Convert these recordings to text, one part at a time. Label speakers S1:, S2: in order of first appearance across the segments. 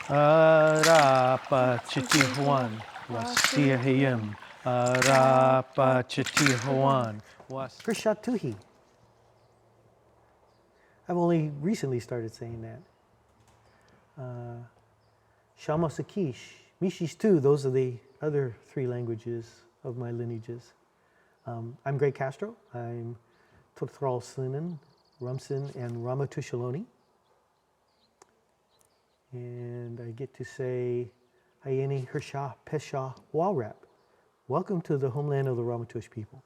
S1: Arapa Chitihuan Wasiahim Arapa Chitihuan Was
S2: Krishatuhi. I've only recently started saying that. Shamasakish, Mishish too, those are the other three languages of my lineages. I'm Greg Castro. I'm Totral Slinen, Rumsin, and Ramatush Ohlone. And I get to say, Hayeni Hersha Pesha Walrap. Welcome to the homeland of the Ramatush people.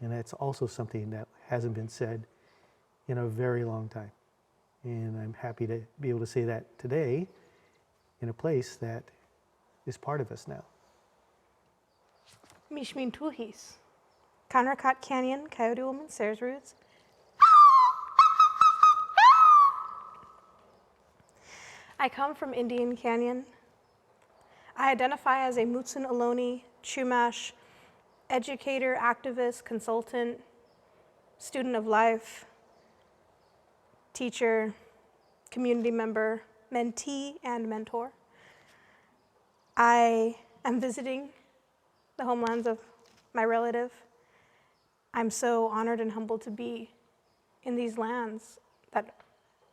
S2: And that's also something that hasn't been said in a very long time. And I'm happy to be able to say that today in a place that is part of us now.
S3: Mishmin Tuhis. Conrakat Canyon, Coyote Woman, Sayers Roots. I come from Indian Canyon. I identify as a Mutsun Ohlone, Chumash, educator, activist, consultant, student of life, teacher, community member, mentee, and mentor. I am visiting the homelands of my relative. I'm so honored and humbled to be in these lands that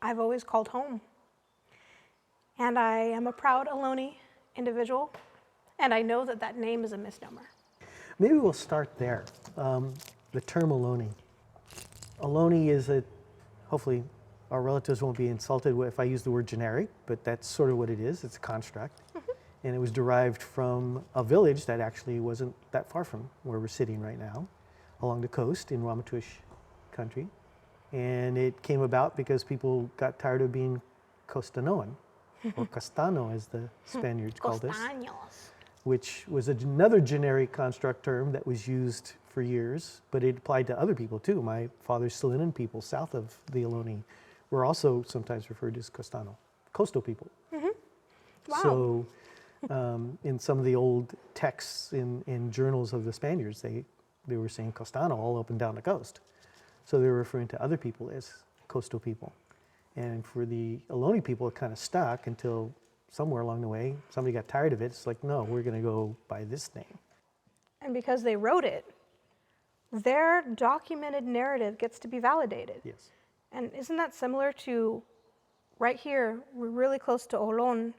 S3: I've always called home. And I am a proud Ohlone individual, and I know that that name is a misnomer.
S2: Maybe we'll start there. The term Ohlone. Ohlone is hopefully our relatives won't be insulted if I use the word generic, but that's sort of what it is. It's a construct. And it was derived from a village that actually wasn't that far from where we're sitting right now, along the coast in Ramatush country. And it came about because people got tired of being Costanoan, or Castano as the Spaniards called us, which was another generic construct term that was used for years, but it applied to other people too. My father's Salinan people south of the Ohlone were also sometimes referred to as Costano, coastal people.
S3: Wow.
S2: So in some of the old texts in journals of the Spaniards, they were saying Costano all up and down the coast. So they were referring to other people as coastal people. And for the Ohlone people, it kind of stuck until somewhere along the way, somebody got tired of it. It's like, no, we're going to go by this name.
S3: And because they wrote it, their documented narrative gets to be validated.
S2: Yes.
S3: And isn't that similar to right here, we're really close to Ohlone,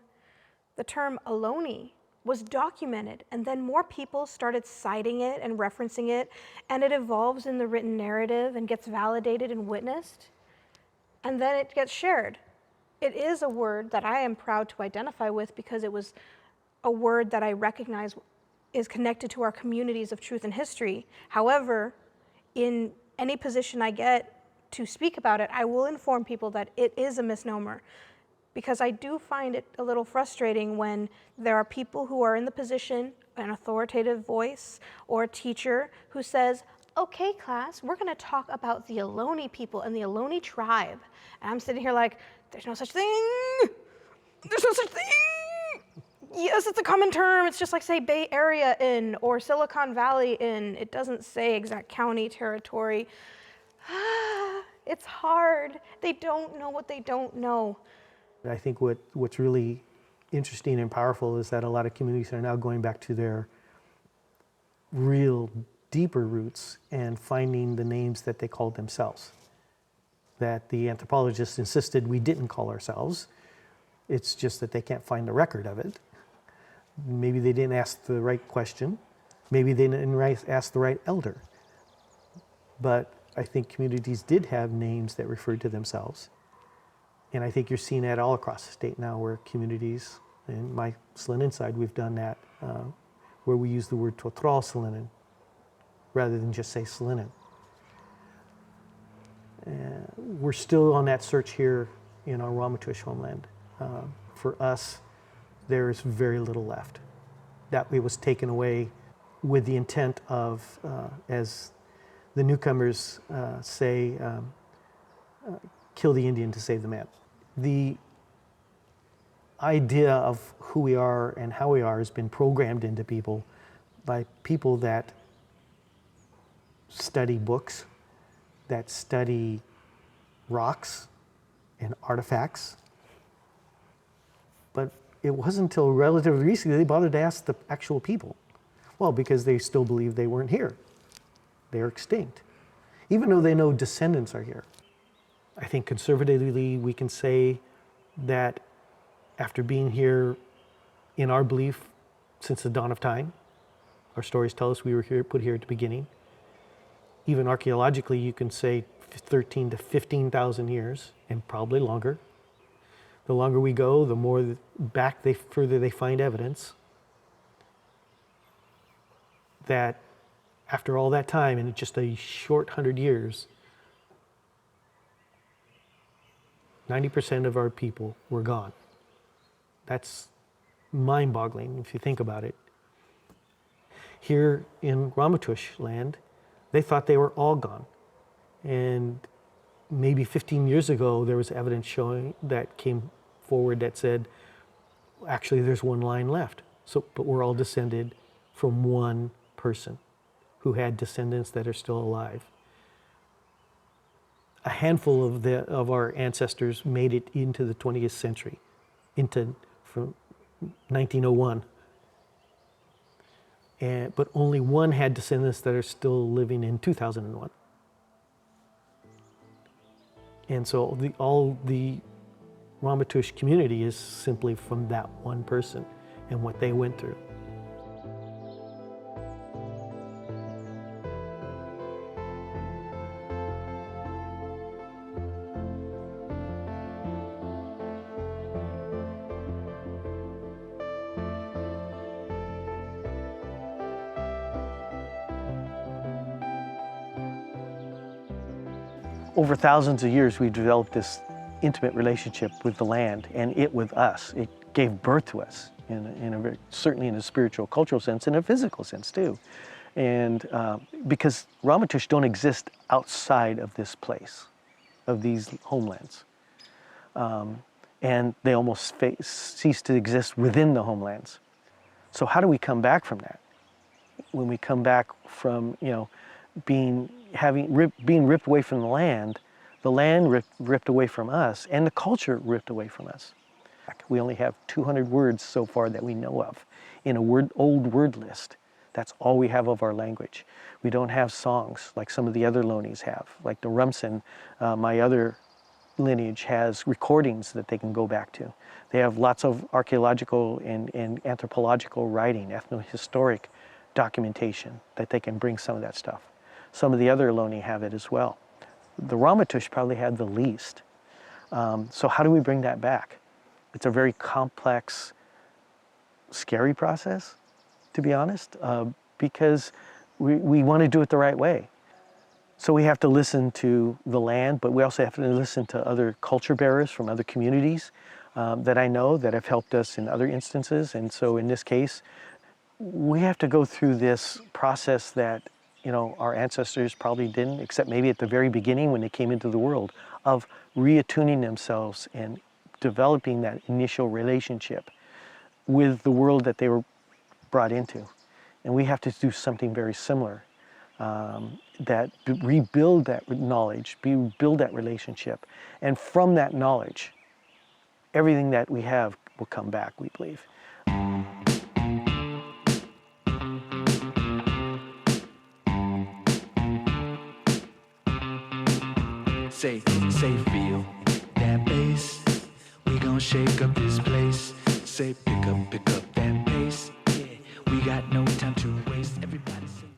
S3: the term Ohlone was documented, and then more people started citing it and referencing it, and it evolves in the written narrative and gets validated and witnessed, and then it gets shared. It is a word that I am proud to identify with because it was a word that I recognize is connected to our communities of truth and history. However, in any position I get to speak about it, I will inform people that it is a misnomer, because I do find it a little frustrating when there are people who are in the position, an authoritative voice or a teacher who says, okay, class, we're gonna talk about the Ohlone people and the Ohlone tribe. And I'm sitting here like, there's no such thing. There's no such thing. Yes, it's a common term. It's just like, say, Bay Area in or Silicon Valley in. It doesn't say exact county, territory. It's hard. They don't know what they don't know.
S2: I think what's really interesting and powerful is that a lot of communities are now going back to their real deeper roots and finding the names that they called themselves, that the anthropologists insisted we didn't call ourselves. It's just that they can't find the record of it. Maybe they didn't ask the right question. Maybe they didn't ask the right elder. But I think communities did have names that referred to themselves. And I think you're seeing that all across the state now, where communities, and my Salinan side, we've done that, where we use the word Totral Salinan rather than just say Salinan. We're still on that search here in our Ramatush homeland. For us, there is very little left. That it was taken away with the intent of, as the newcomers say, kill the Indian to save the man. The idea of who we are and how we are has been programmed into people by people that study books, that study rocks and artifacts, but it wasn't until relatively recently they bothered to ask the actual people. Well, because they still believe they weren't here. They're extinct, even though they know descendants are here. I think conservatively we can say that after being here in our belief since the dawn of time, our stories tell us we were here, put here at the beginning. Even archaeologically, you can say 13 to 15,000 years, and probably longer. The longer we go, the more back further they find evidence that after all that time, in just a short 100 years, 90% of our people were gone. That's mind-boggling if you think about it. Here in Ramaytush land, they thought they were all gone. And maybe 15 years ago, there was evidence showing that came forward that said, actually, there's one line left. So, but we're all descended from one person who had descendants that are still alive. A handful of our ancestors made it into the 20th century, from 1901. But only one had descendants that are still living in 2001. And so all the Ramaytush community is simply from that one person and what they went through. Over thousands of years, we've developed this intimate relationship with the land and it with us. It gave birth to us, certainly in a spiritual, cultural sense, and a physical sense too. And because Ramaytush don't exist outside of this place, of these homelands. And they almost cease to exist within the homelands. So how do we come back from that? When we come back from, being ripped away from the land ripped away from us, and the culture ripped away from us. We only have 200 words so far that we know of in a old word list. That's all we have of our language. We don't have songs like some of the other Ohlones have. Like the Rumsen, my other lineage has recordings that they can go back to. They have lots of archaeological and anthropological writing, ethnohistoric documentation that they can bring some of that stuff. Some of the other Ohlone have it as well. The Ramaytush probably had the least. So how do we bring that back? It's a very complex, scary process, to be honest, because we want to do it the right way. So we have to listen to the land, but we also have to listen to other culture bearers from other communities that I know that have helped us in other instances. And so in this case, we have to go through this process that our ancestors probably didn't, except maybe at the very beginning when they came into the world, of reattuning themselves and developing that initial relationship with the world that they were brought into. And we have to do something very similar, that rebuild that knowledge, rebuild that relationship. And from that knowledge, everything that we have will come back, we believe.
S4: Say, feel that bass. We gon' shake up this place. Say, pick up that pace. Yeah, we got no time to waste. Everybody say.